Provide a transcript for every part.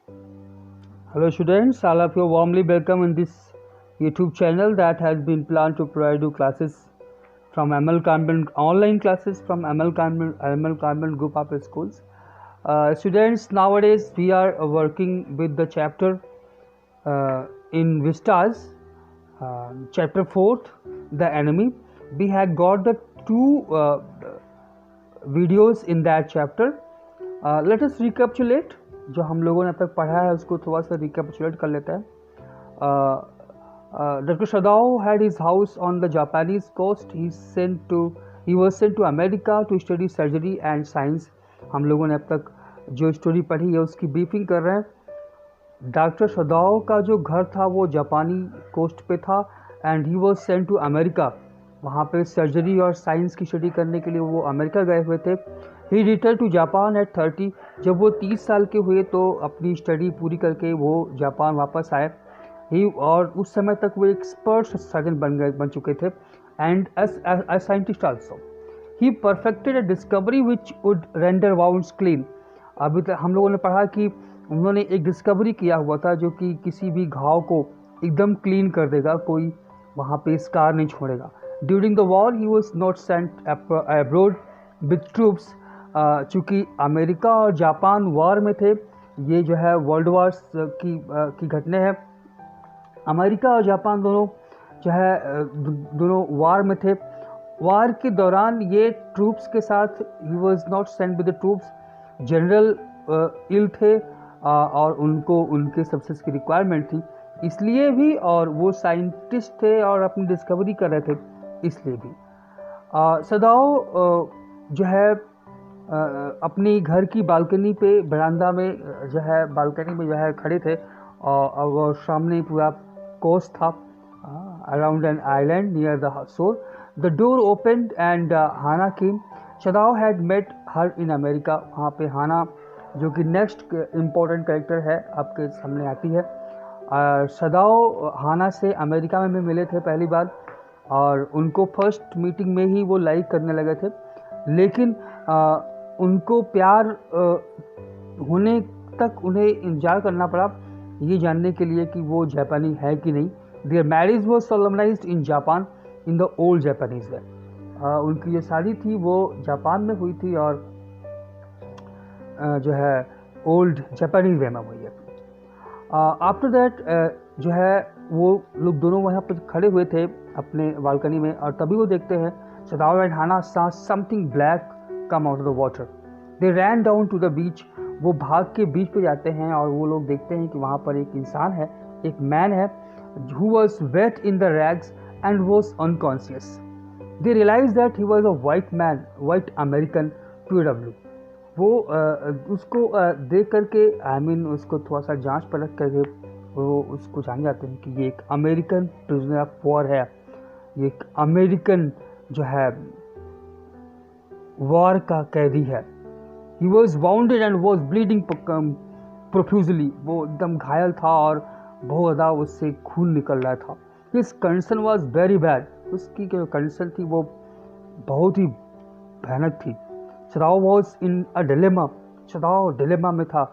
Hello students, all of you warmly welcome in this YouTube channel that has been planned to provide you classes from ML Convent, online classes from ML Convent group of schools. Students, nowadays we are working with the chapter in Vistas, chapter 4th, the enemy. We have got the two videos in that chapter. Let us recapitulate जो हम लोगों ने अब तक पढ़ा है उसको थोड़ा सा रिकैपिचुलेट कर लेते हैं. Dr. Shadao had his house on the Japanese coast. He was sent to America to study surgery and science. हम लोगों ने अब तक जो स्टोरी पढ़ी है उसकी ब्रीफिंग कर रहे हैं. डॉक्टर शदाओ का जो घर था वो जापानी कोस्ट पे था and he was sent to America. वहाँ पे सर्जरी और साइंस की स्टडी करने के लिए वो अमेरिका गए हुए थे. ही रिटर्न टू जापान एट 30. जब वो 30 साल के हुए तो अपनी स्टडी पूरी करके वो जापान वापस आए. और उस समय तक वो एक्सपर्ट सर्जन बन चुके थे and as scientist also. He perfected a discovery which would render wounds clean. अभी तक हम लोगों ने पढ़ा कि उन्होंने एक डिस्कवरी किया हुआ था जो कि किसी भी घाव को एकदम क्लीन कर देगा, कोई वहाँ पे स्कार नहीं छोड़ेगा. During the war he was not Saint abroad with troops. चूँकि अमेरिका और जापान वॉर में थे, ये जो है वर्ल्ड वार्स की घटना है. अमेरिका और जापान दोनों जो है दोनों वार में थे. वार के दौरान ये ट्रूप्स के साथ ही was not sent with the troops. General ill थे और उनको उनके सक्सेस की रिक्वायरमेंट थी इसलिए भी, और वो साइंटिस्ट थे और अपनी डिस्कवरी कर रहे थे इसलिए भी. सदाओ जो है अपनी घर की बालकनी पे बरामदा में जो है बालकनी में जो है खड़े थे और सामने पूरा कोस्ट था around an island near the shore. The door opened and Hana came. Sadao had met her in America. वहाँ पे हाना जो कि नेक्स्ट इम्पोर्टेंट कैरेक्टर है आपके सामने आती है. शदाओ हाना से अमेरिका में भी मिले थे पहली बार और उनको फर्स्ट मीटिंग में ही वो लाइक करने लगे थे, लेकिन उनको प्यार होने तक उन्हें इंतजार करना पड़ा ये जानने के लिए कि वो जापानी है कि नहीं. Their marriage was solemnised in Japan in the old Japanese way. उनकी जो शादी थी वो जापान में हुई थी और जो है ओल्ड जापानीज वे में हुई है. आफ्टर दैट जो है वो लोग दोनों वहाँ पर खड़े हुए थे अपने बालकनी में और तभी वो देखते हैं Sadao and Hana saw something black come out of the water. They ran down to the beach. वो भाग के बीच पे जाते हैं और वो लोग देखते हैं कि वहाँ पर एक इंसान है, एक मैन है who was wet in the rags and was unconscious. They realized that he was a white man, white American POW. वो उसको देख करके उसको थोड़ा सा जांच परख करके वो उसको जान जाते हैं कि ये एक अमेरिकन प्रिजनर ऑफ वॉर है, ये एक अमेरिकन जो है वॉर का कैदी है. He was bounded and was bleeding profusely. वो एकदम घायल था और बहुत ज़्यादा उससे खून निकल रहा था. His condition was very bad. उसकी जो कंडीशन थी वो बहुत ही भयानक थी. Sadao was in a dilemma. Sadao dilemma में था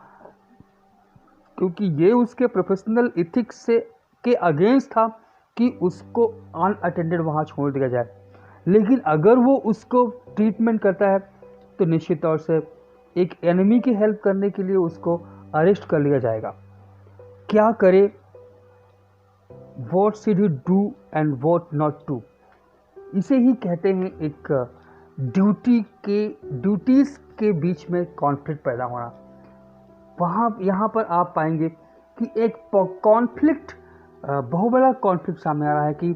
क्योंकि ये उसके प्रोफेशनल इथिक्स से के अगेंस्ट था कि उसको अनअटेंडेड वहाँ छोड़ दिया जाए, लेकिन अगर वो उसको ट्रीटमेंट करता है तो निश्चित तौर से एक एनिमी की हेल्प करने के लिए उसको अरेस्ट कर लिया जाएगा. क्या करे, what should he do and what not to. इसे ही कहते हैं एक ड्यूटीज़ के बीच में कॉन्फ्लिक्ट पैदा होना. यहाँ पर आप पाएंगे कि एक कॉन्फ्लिक्ट, बहुत बड़ा कॉन्फ्लिक्ट सामने आ रहा है कि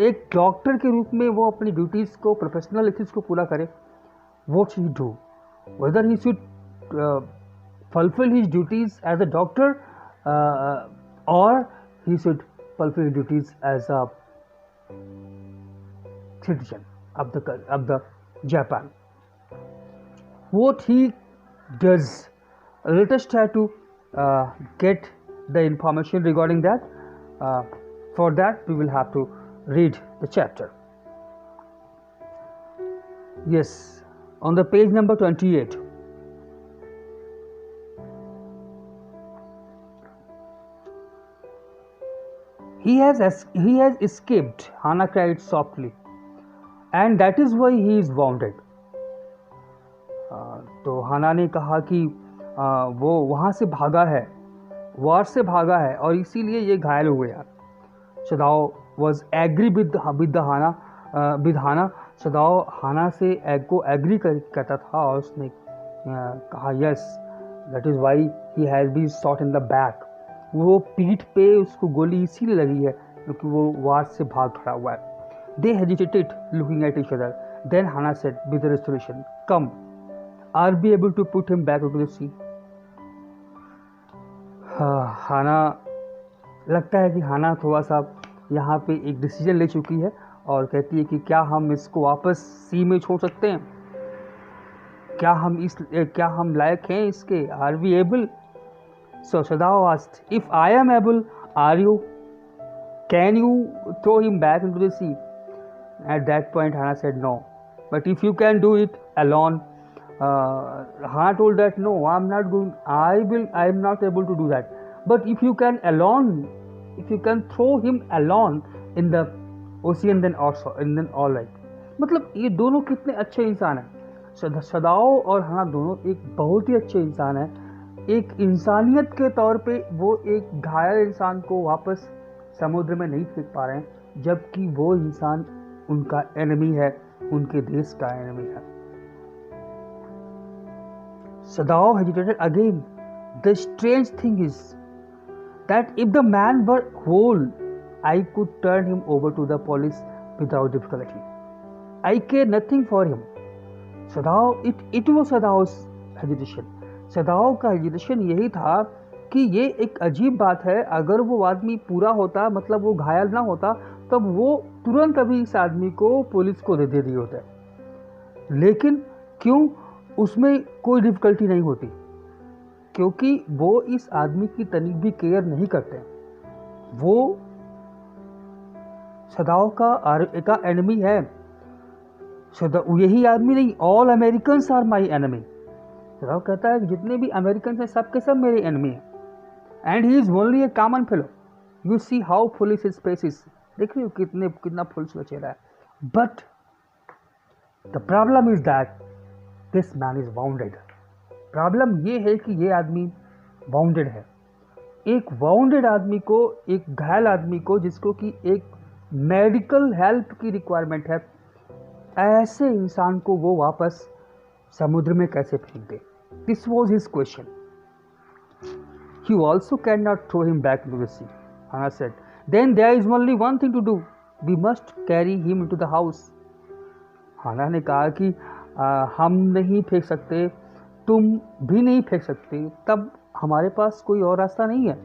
एक डॉक्टर के रूप में वो अपनी ड्यूटीज़ को, प्रोफेशनल एथिक्स को पूरा करे. What should he do, whether he should fulfil his duties as a doctor और he should fulfil duties as a citizen of the Japan. What he does, let us try to get the information regarding that. For that we will have to read the chapter. Yes, on the page number 28. he has escaped, Hannah cried softly, and that is why he is wounded. तो हाना ने कहा कि वो वहाँ से भागा है, वार से भागा है और इसीलिए ये घायल हुए यार. Sadao was agree with Hana. Sadao Hana से को एग्री करता था और उसने कहा yes, that is why he has been shot in the back. वो पीठ पे उसको गोली इसीलिए लगी है क्योंकि वो वार से भाग खड़ा हुआ है. They hesitated looking at each other. Then Hana said with restoration, come, are be able to put him back into the sea. Hana, लगता है कि हाना थोड़ा सा यहाँ पे एक डिसीजन ले चुकी है और कहती है कि क्या हम इसको वापस सी में छोड़ सकते हैं, क्या हम लायक हैं इसके, are we able. So Sadao asked, if I am able, are you, can you throw him back into the sea. At that point Hana said no, but if you can do it alone. Hana told that no, I'm not going, I'm not able to do that, but if you can throw him alone in the ocean, then all right. मतलब ये दोनों कितने अच्छे इंसान हैं. सदाओ और हाना दोनों एक बहुत ही अच्छे इंसान हैं. एक इंसानियत के तौर पे वो एक घायल इंसान को वापस समुद्र में नहीं फेंक पा रहे हैं, जबकि वो इंसान उनका एनिमी है, उनके देश का एनिमी है. Sadao hesitated again. The strange thing is that if the man were whole, I could turn him over to the police without difficulty. I care nothing for him. Sadao, it was Sadao's hesitation. Sadao का hesitation यही था कि ये एक अजीब बात है, अगर वो आदमी पूरा होता, मतलब वो घायल ना होता, तब वो तुरंत अभी इस आदमी को पुलिस को दे दिए होते. लेकिन क्यों उसमें कोई डिफ़िकल्टी नहीं होती? क्योंकि वो इस आदमी की तनिक भी केयर नहीं करते. वो सदाओ का एनिमी है. यही आदमी नहीं, all Americans are my enemy. Sadao कहता है कि जितने भी अमेरिकन हैं सब के सब मेरे एनिमी हैं. And he is only a common fellow. You see how full is his species. देख रहे हो कितना फुल चेहरा है. But the problem is that this man is wounded. Problem ये है कि ये आदमी वाउंडेड है. एक वाउंडेड आदमी को, एक घायल आदमी को जिसको कि एक मेडिकल हेल्प की रिक्वायरमेंट है, ऐसे इंसान को वो वापस समुद्र में कैसे फेंक दे? This was his question. You also can not throw him back to the sea. Hana said, then there is only one thing to do, we must carry him into the house. Hana ने कहा कि हम नहीं फेंक सकते, तुम भी नहीं फेंक सकते, तब हमारे पास कोई और रास्ता नहीं है,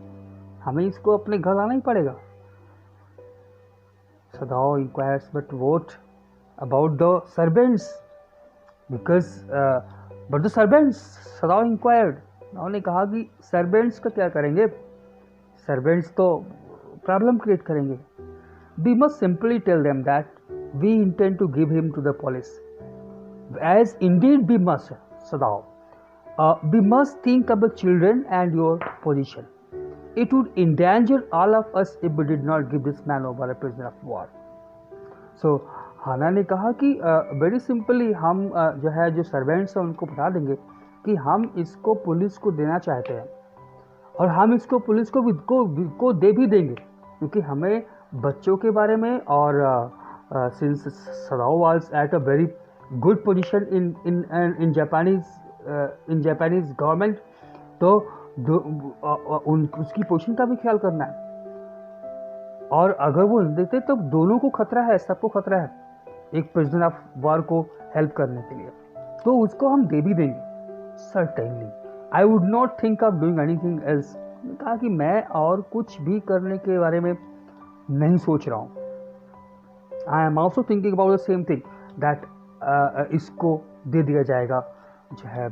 हमें इसको अपने घर लाना ही पड़ेगा. Sadao inquires, but what about the servants? But the servants, Sadao inquired. उन्होंने कहा कि सर्वेंट्स का क्या करेंगे? सर्वेंट्स तो प्रॉब्लम क्रिएट करेंगे. We must simply tell them that we intend to give him to the police. As indeed we must, Sadao. We must think of the children and your position. It would endanger all of us if we did not give this man over a prisoner of war. So, हाना ने कहा कि very simply हम जो servants हैं उनको बता देंगे कि हम इसको पुलिस को देना चाहते हैं और हम इसको पुलिस को दे भी देंगे, क्योंकि हमें बच्चों के बारे में और since Sadao was at a very good position in Japanese government, तो उसकी पोजीशन का भी ख्याल करना है. और अगर वो नहीं देते तो दोनों को खतरा है, सबको खतरा है एक प्रिजनर ऑफ वॉर को हेल्प करने के लिए, तो उसको हम दे भी देंगे. Certainly I would not think of doing anything else. कहा कि मैं और कुछ भी करने के बारे में नहीं सोच रहा हूँ. I am also thinking about the same thing that इसको दे दिया जाएगा जो है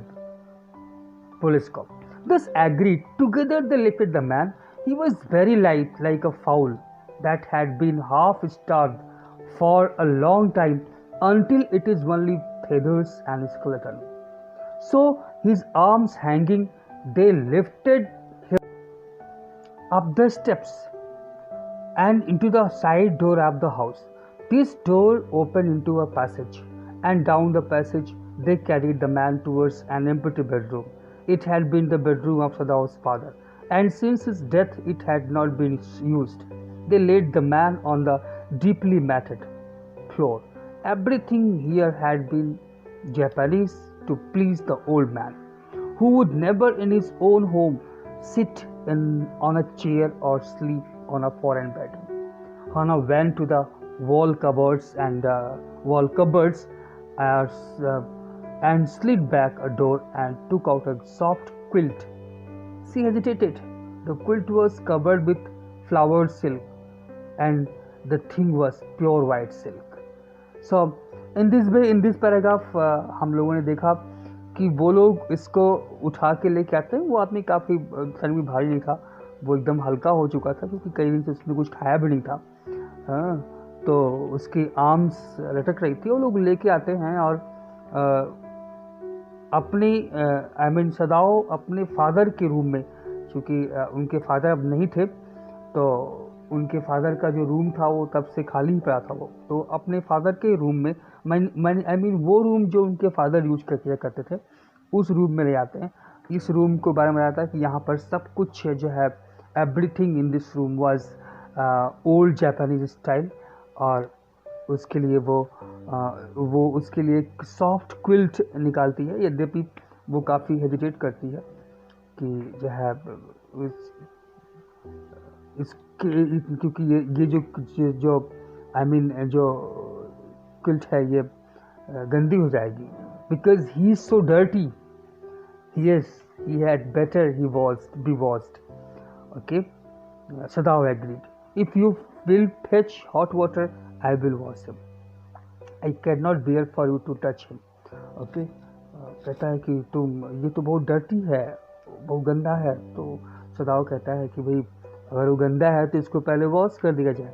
पुलिस को. Thus agreed, together they lifted the man. He was very light, like a fowl that had been half starved for a long time until it is only feathers and skeleton. So his arms hanging, they lifted him up the steps and into the side door of the house. This door opened into a passage, and down the passage they carried the man towards an empty bedroom. It had been the bedroom of Sadao's father, and since his death it had not been used. They laid the man on the deeply matted floor. Everything here had been Japanese to please the old man, who would never in his own home sit on a chair or sleep on a foreign bed. Hana went to the wall cupboards and slid back a door and took out a soft quilt. She hesitated. The quilt was covered with flowered silk, and the thing was pure white silk. So in this paragraph हम लोगों ने देखा कि वो लोग इसको उठा के लेके आते हैं. वो आदमी काफ़ी सर में भारी नहीं था, वो एकदम हल्का हो चुका था क्योंकि कई दिन से उसने कुछ खाया भी नहीं था. हाँ, तो उसकी आर्म्स लटक रही थी. वो लोग लेके आते हैं और अपनी सदाओ अपने फादर के रूम में, क्योंकि उनके फादर अब नहीं थे, तो उनके फादर का जो रूम था वो तब से खाली ही पड़ा था. वो तो अपने फादर के रूम में वो रूम जो उनके फादर यूज किया करते थे उस रूम में ले जाते हैं. इस रूम को बारे में बताता है कि यहाँ पर सब कुछ जो है everything in this room was old Japanese style, और उसके लिए वो उसके लिए एक सॉफ्ट क्विल्ट निकालती है. यद्यपि वो काफ़ी हेजिटेट करती है कि जो है क्योंकि ये जो जो क्विल्ट है ये गंदी हो जाएगी. Because he is so dirty. Yes, he had better he was B washed. Okay, Sadao agreed. If you will fetch hot water, I will wash him. I cannot bear for you to touch him. Okay, कहता है कि ये तो बहुत dirty है, बहुत गंदा है. तो सदाओ कहता है कि भाई अगर वो गंदा है तो इसको पहले वॉश कर दिया जाए.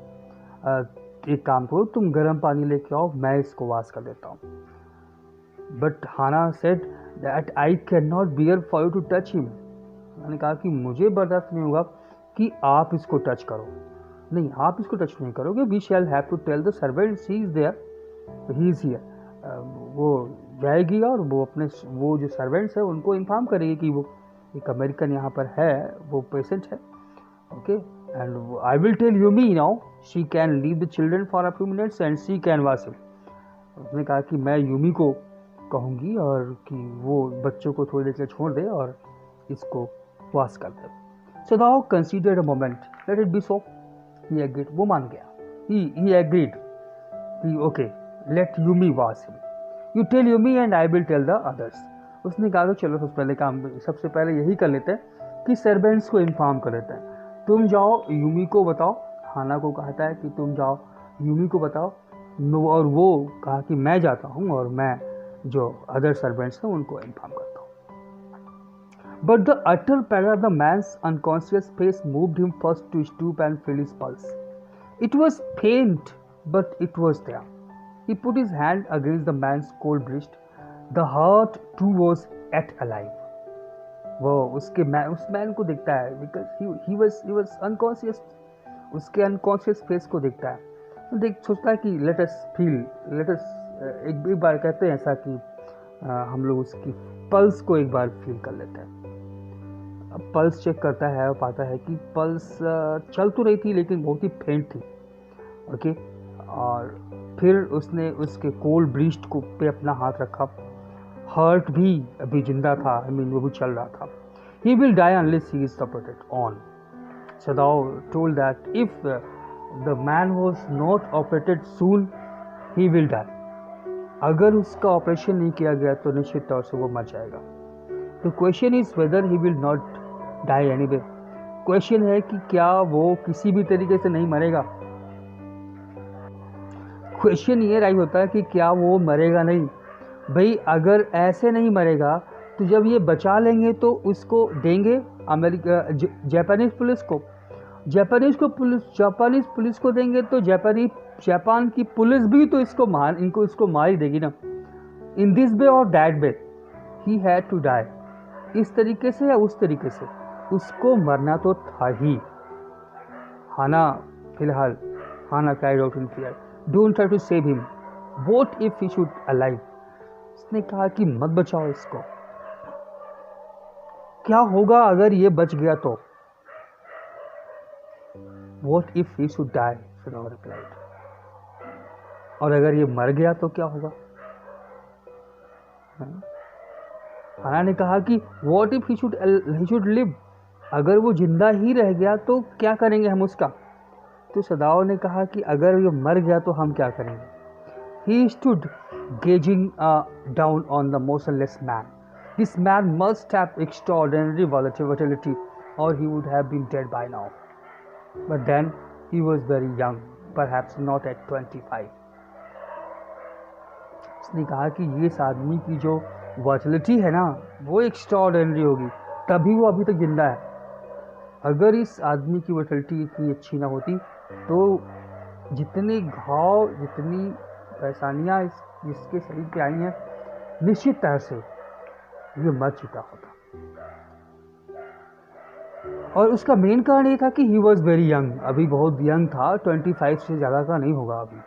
एक काम करो, तुम गर्म पानी लेके आओ, मैं इसको वॉश कर देता हूँ. But Hana said that I can not bear for you to touch him. मैंने कहा कि मुझे बर्दाश्त नहीं होगा कि आप इसको टच करो. नहीं, आप इसको टच नहीं करोगे. We shall have to tell the servant he is there, he is here. वो जाएगी और वो जो सर्वेंट्स है उनको इन्फॉर्म करेगी कि वो एक अमेरिकन यहाँ पर है, वो पेशेंट है. Okay, and I will tell Yumi now she can leave the children for a few minutes and she can wash him. उसने कहा कि मैं यूमी को कहूँगी और कि वो बच्चों को थोड़ी देर के लिए छोड़ दे और इसको वॉश कर दे. Sadao considered a moment. Let it be so. He agreed. वो मान गया. He agreed. Okay, let Yumi wash him. You tell Yumi and I will tell the others. उसने कहा तो चलो सबसे पहले यही कर लेते हैं कि सर्वेंट्स को इन्फॉर्म कर लेते हैं. तुम जाओ यूमी को बताओ. हाना को कहता है कि तुम जाओ यूमी को बताओ, और वो कहा कि मैं जाता हूँ और मैं जो अदर सर्वेंट्स हैं उनको इन्फॉर्म करता हूँ. But the utter pallor of the man's unconscious face moved him first to stoop and feel his pulse. It was faint, but it was there. He put his hand against the man's cold breast. The heart too was yet alive. वो उस man को देखता है, because he was unconscious. उसके unconscious face को देखता है, सोचता है कि let us एक बार कहते हैं ऐसा कि हम लोग उसकी पल्स को एक बार फील कर लेते हैं. अब पल्स चेक करता है और पाता है कि पल्स चल तो रही थी लेकिन बहुत ही फेंट थी. ओके, और फिर उसने उसके कोल्ड ब्रीस्ट को पे अपना हाथ रखा. हार्ट भी अभी जिंदा था, वो भी चल रहा था. He will die unless he is operated on. Sadao told that if the man was not operated soon he will die. अगर उसका ऑपरेशन नहीं किया गया तो निश्चित तौर से वो मर जाएगा. The question is whether he will not die anyway. Question है कि क्या वो किसी भी तरीके से नहीं मरेगा. क्वेश्चन ये राइट होता है कि क्या वो मरेगा नहीं. भाई अगर ऐसे नहीं मरेगा तो जब ये बचा लेंगे तो उसको देंगे जापानीज पुलिस को देंगे तो जापान की पुलिस भी तो इसको मार ही देगी ना. इन दिस वे और that way he had to die. इस तरीके से या उस तरीके से उसको मरना तो था ही. हाना फिलहाल Hana cried out in fear, don't try to save him, what if he should alive. उसने कहा कि मत बचाओ इसको, क्या होगा अगर ये बच गया तो, what if he should die, Sadao replied, और अगर ये मर गया तो क्या होगा। हाना ने कहा कि what if he should live, अगर वो जिंदा ही रह गया तो क्या करेंगे हम उसका। तो सदाओ ने कहा कि अगर ये मर गया तो हम क्या करेंगे। He stood gazing down on the motionless man. This man must have extraordinary volatility, or he would have been dead by now. But then he was very young, perhaps not at 25. उसने कहा कि इस आदमी की जो वॉटिलिटी है ना वो एक्स्ट्राऑर्डिनरी होगी, तभी वो अभी तक जिंदा है। अगर इस आदमी की वॉटिलिटी इतनी अच्छी ना होती तो जितने घाव, जितनी परेशानियाँ इसके शरीर पे आई हैं, निश्चित तरह से ये मर चुका होता। और उसका मेन कारण ये था कि ही वॉज वेरी यंग, अभी बहुत यंग था, 25 से ज़्यादा का नहीं होगा अभी।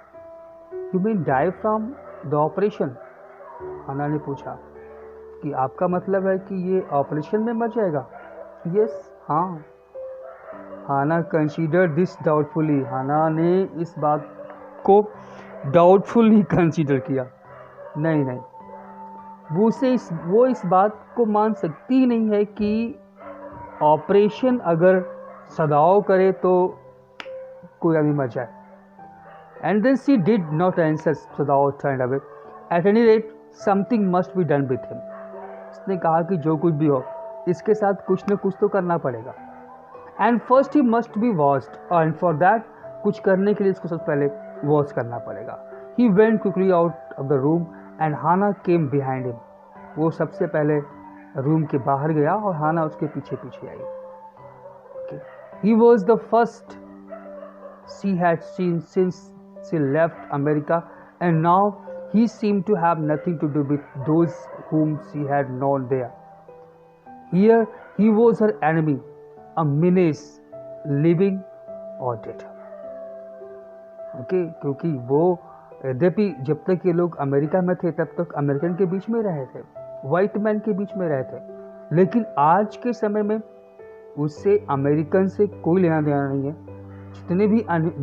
You mean die from the operation, Hana ने पूछा कि आपका मतलब है कि ये ऑपरेशन में मर जाएगा। यस, हाँ। हाना कंसीडर दिस डाउटफुली, हाना ने इस बात को डाउटफुली कंसीडर किया। नहीं, वो इस बात को मान सकती ही नहीं है कि ऑपरेशन अगर सदाओ करे तो कोई आदमी मर जाए। And then she did not answer, Sadao turned away. At any rate something must be done with him. उसने कहा कि जो कुछ भी हो इसके साथ कुछ न कुछ तो करना पड़ेगा। And first he must be washed, and for that कुछ करने के लिए इसको सबसे पहले वॉश करना पड़ेगा। He went quickly out of the room and Hana came behind him. वो सबसे पहले रूम के बाहर गया और हाना उसके पीछे पीछे आई। He was the first she had seen since she left America, and now he seemed to have nothing to do with those whom she had known there. Here he was her enemy, a menace, living or dead. क्योंकि वो यद्यपि जब तक ये लोग America में थे तब तक अमेरिकन के बीच में रहे थे, वाइट मैन के बीच में रहे थे, लेकिन आज के समय में उससे अमेरिकन से कोई लेना देना नहीं है।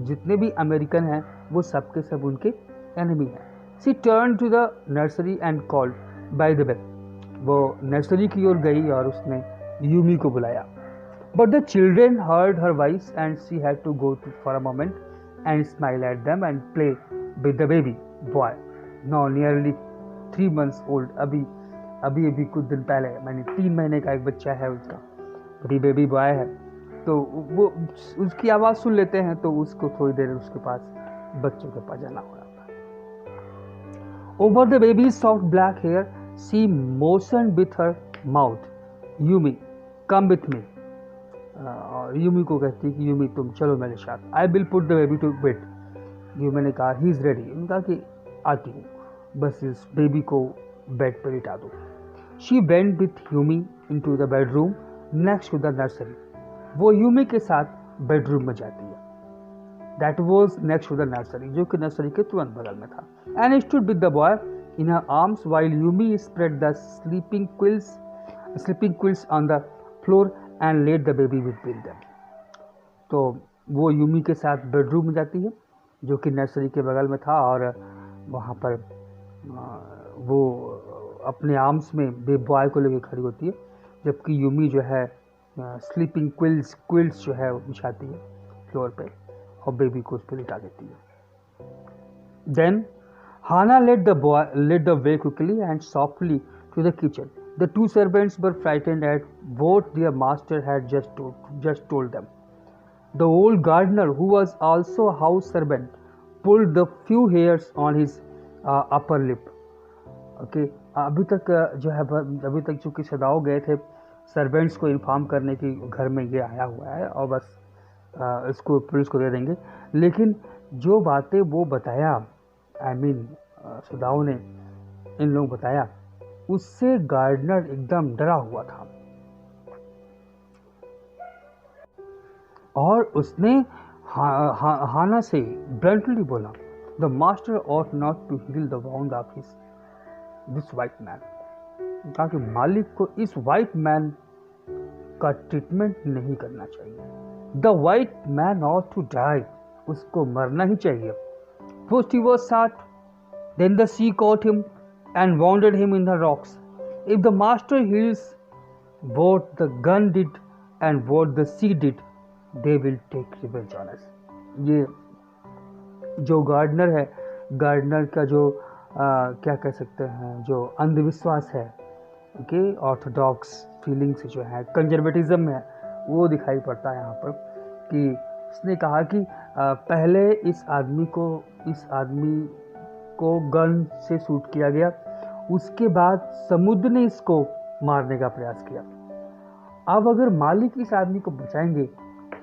जितने भी अमेरिकन हैं वो सब के सब उनके एनिमी हैं। She turned to the nursery and called. By the way, वो नर्सरी की ओर गई और उसने यूमी को बुलाया। But the children heard her voice and she had to go for a moment and smile at them and play with the baby boy, now nearly 3 months old. अभी कुछ दिन पहले, मैंने 3 महीने का एक बच्चा है उसका, अभी बेबी बॉय है। तो वो उसकी आवाज़ सुन लेते हैं तो उसको थोड़ी देर उसके पास बच्चों के पास जाना हो रहा था। Over the baby's soft black hair, she motioned with her mouth. Yumi, come with me. और यूमी को कहती कि यूमी तुम चलो मेरे साथ। I will put the baby to bed. Yumi ने कहा he is ready. उन्होंने कहा कि आती हूँ, बस इस बेबी को बेड पर लिटा दो। She went with Yumi into the bedroom next to the nursery. वो यूमी के साथ बेडरूम में जाती है। That was next to the nursery, जो कि नर्सरी के तुरंत बगल में था। And stood with the boy in her arms while Yumi spread the sleeping quilts on the floor and laid the baby between them. तो वो यूमी के साथ बेडरूम में जाती है जो कि नर्सरी के बगल में था, और वहाँ पर वो अपने आर्म्स में बेबी बॉय को लेकर खड़ी होती है, जबकि यूमी जो है स्लीपिंग क्विल्ट्स जो है वो बिछाती है फ्लोर पे और बेबी को उस पर लिटा देती है। Then Hana led the way quickly and softly to the kitchen. The 2 servants were frightened at what their master had just told them. The old gardener, who was also a house servant, pulled the few hairs on his upper lip. Okay, अभी तक चूँकि सदाओ गए थे servants को inform करने की घर में ये आया हुआ है और बस इसको पुलिस को दे देंगे, लेकिन जो बातें वो बताया, सदाओ ने इन लोगों को बताया, उससे गार्डनर एकदम डरा हुआ था और उसने हाना से ब्लंटली बोला, the master ought not to heal the wound of this white man. कहा कि मालिक को इस वाइट मैन का ट्रीटमेंट नहीं करना चाहिए। The white man ought to die, उसको मरना ही चाहिए। First he was shot, then the sea caught him and wounded him in the rocks. If the master heals what the gun did and what the sea did, they will take revenge on us। ये जो gardener है, gardener का जो क्या कह सकते हैं, जो अंधविश्वास है, ओके, ऑर्थोडॉक्स फीलिंग्स जो है, कंजर्वेटिज्म है, वो दिखाई पड़ता है यहाँ पर। कि उसने कहा कि पहले इस आदमी को गन से शूट किया गया, उसके बाद समुद्र ने इसको मारने का प्रयास किया। अब अगर मालिक इस आदमी को बचाएंगे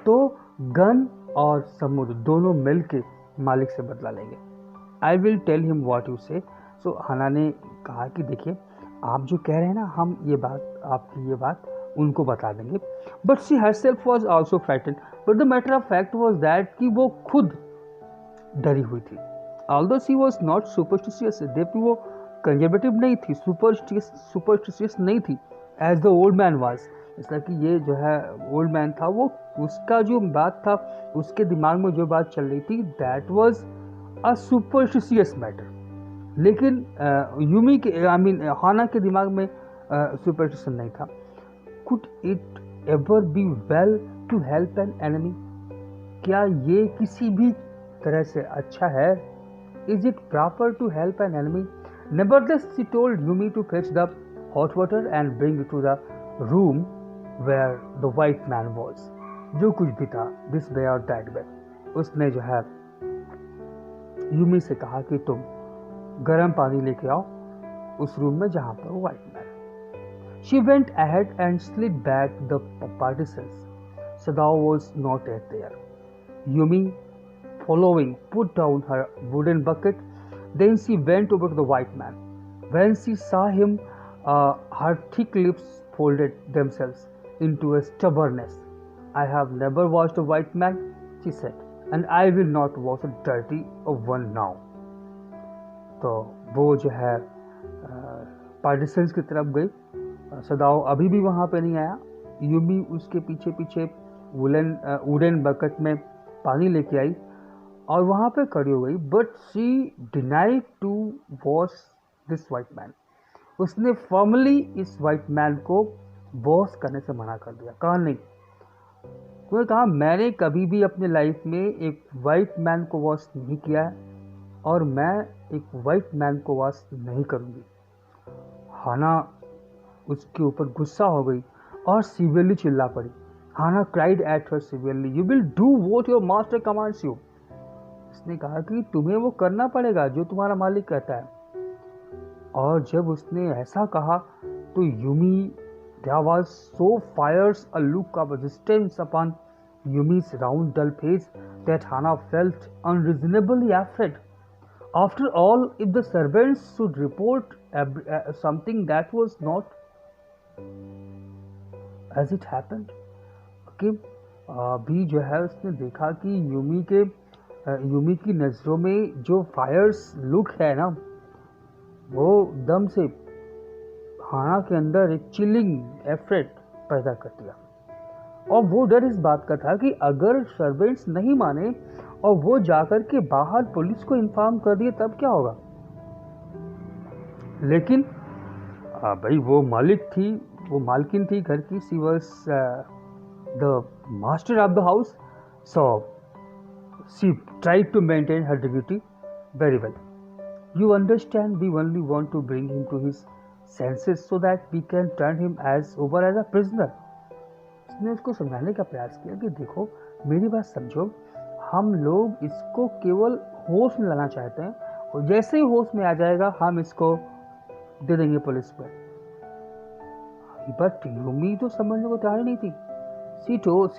तो गन और समुद्र दोनों मिलके मालिक से बदला लेंगे। I will tell him what you say. So हाना ने कहा कि देखिए, आप जो कह रहे हैं ना, हम आपकी ये बात उनको बता देंगे। But she herself was also frightened, but the matter of fact was that कि वो खुद डरी हुई थी। Although she was not superstitious, देवती वो कंजर्वेटिव नहीं थी, सुपरस्टिशियस नहीं थी, as the old man was. इसलिए कि ये जो है ओल्ड मैन था, वो उसका जो बात था, उसके दिमाग में जो बात चल रही थी, that was a superstitious matter. लेकिन यूमी के हाना के दिमाग में सुपरस्टिशन नहीं था। Could it ever be well to help an enemy? क्या ये किसी भी तरह से अच्छा है? Is it proper to help an enemy? Nevertheless, she told Yumi to fetch the hot water and bring it to the room where the white man was. जो कुछ भी था, this way or that way, उसने जो है Yumi से कहा कि तुम गर्म पानी लेके आओ उस रूम में जहाँ पर white man. She went ahead and slid back the partisans. Sadao was not yet there. Yumi, following, put down her wooden bucket. Then she went over to the white man. When she saw him, her thick lips folded themselves into a stubbornness. I have never watched a white man, she said, and I will not watch a dirty one now. तो वो जो है पार्टिसंस की तरफ गई। सदाओ अभी भी वहाँ पे नहीं आया। यूमी उसके पीछे पीछे वुडन बकेट में पानी लेके आई और वहाँ पे खड़ी हो गई। But she denied to wash this white man. उसने फॉर्मली इस वाइट मैन को वॉश करने से मना कर दिया। कहा नहीं, उसने कहा मैंने कभी भी अपने लाइफ में एक वाइट मैन को वॉश नहीं किया है और मैं एक वाइट मैन को वॉश नहीं करूँगी। हाना उसके ऊपर गुस्सा हो गई और सिवियरली चिल्ला पड़ी। Hana cried at her severely, you will do what your master commands you. उसने कहा कि तुम्हें वो करना पड़ेगा जो तुम्हारा मालिक कहता है। और जब उसने ऐसा कहा तो Yumi, there was so fierce a look of resistance upon Yumi's round dull face that Hana felt unreasonably afraid. After all, if the servants should report something that was not as it happened, okay, अभी जो है उसने देखा कि Yumi की नज़रों में जो फायर्स लुक है ना, वो दम से हाना के अंदर एक चिलिंग एफेक्ट पैदा कर दिया। और वो डर इस बात का था कि अगर सर्वेंट्स नहीं माने और वो जाकर के बाहर पुलिस को इन्फॉर्म कर दिए तब क्या होगा। लेकिन भाई वो मालकिन थी घर की। She was the master of the house, so she tried to maintain her dignity very well. You understand, we only want to bring him to his senses so that we can turn him over as a prisoner. उसने उसको समझाने का प्रयास किया कि देखो मेरी बात समझो, हम लोग इसको केवल होश में लाना चाहते हैं और जैसे ही होश में आ जाएगा हम इसको दे देंगे पुलिस पर। बट यूमी तो समझने को तैयार नहीं थी।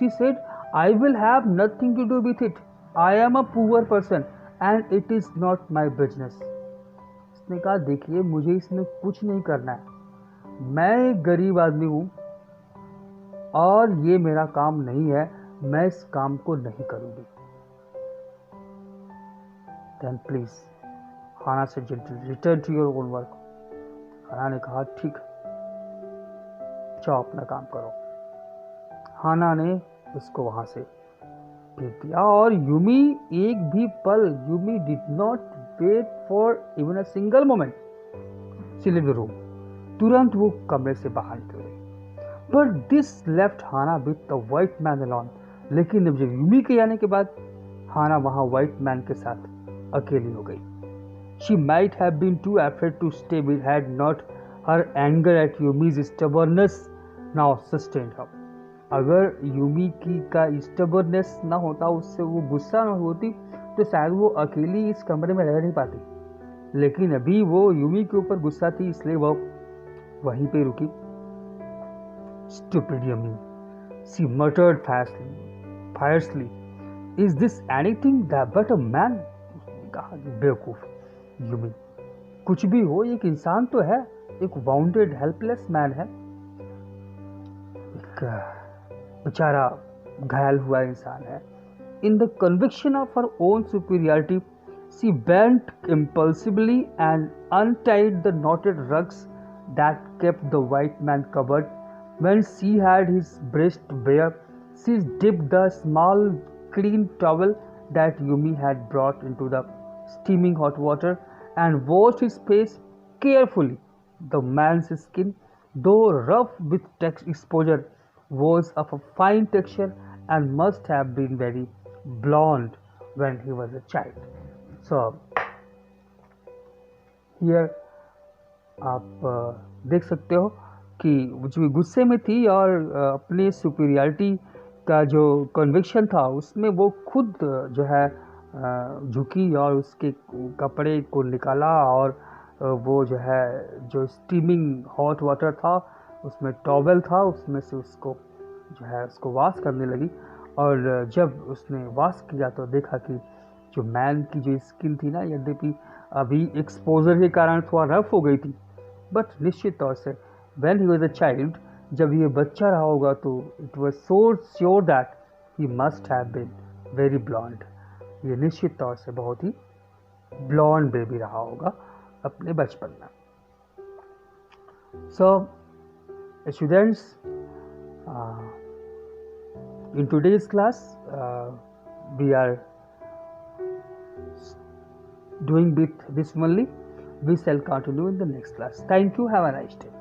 She said, I will have nothing to do with it. I am a poor person and it is not my business. उसने कहा देखिए मुझे इसमें कुछ नहीं करना है, मैं एक गरीब आदमी हूँ और ये मेरा काम नहीं है, मैं इस काम को नहीं करूँगी। देन प्लीज हाना से gently return to your own work. Hana ने कहा ठीक, जाओ अपना काम करो। हाना ने उसको वहां से भेज दिया और यूमी एक भी पल, Yumi did not wait for even a single moment, she left the room. तुरंत वो कमरे से बाहर निकल गई। But this left Hana with the white man alone. लेकिन जब यूमी के आने के बाद हाना वहां व्हाइट मैन के साथ अकेली हो गई। She might have been too afraid to stay with had not her anger at Yumi's stubbornness now sustained her. अगर यूमी की का स्टबर्ननेस ना होता, उससे वो गुस्सा ना होती, तो शायद वो अकेली इस कमरे में रह नहीं पाती। लेकिन अभी वो यूमी के ऊपर गुस्सा थी, इसलिए वो वहीं पे रुकी। Stupid Yumi, she muttered fiercely. Is this anything but a man? कहा बेवकूफ यूमी, कुछ भी हो एक इंसान तो है, एक वाउंडेड हेल्पलेस मैन है, एक बेचारा घायल हुआ इंसान है। In the conviction of her own superiority, she bent impulsively and untied the knotted rugs that kept the white man covered. When she had his breast bare, she dipped the small clean towel that Yumi had brought into the steaming hot water and washed his face carefully. The man's skin, though rough with exposure, was of a fine texture and must have been very blonde when he was a child. So, here आप देख सकते हो कि जो गुस्से में थी और अपने सुपीरियरिटी का जो कन्विक्शन था उसमें वो खुद जो है झुकी और उसके कपड़े को निकाला और वो जो है जो स्टीमिंग हॉट वाटर था उसमें टॉवेल था, उसमें से उसको जो है उसको वॉश करने लगी। और जब उसने वॉश किया तो देखा कि जो मैन की जो स्किन थी ना, यद्यपि अभी एक्सपोजर के कारण थोड़ा रफ हो गई थी, बट निश्चित तौर से when he was a child, जब ये बच्चा रहा होगा तो it was so sure that he must have been very blonde. ये निश्चित तौर से बहुत ही ब्लॉन्ड बेबी रहा होगा अपने बचपन में। So students, in today's class we are doing with this only. We shall continue in the next class. Thank you. Have a nice day.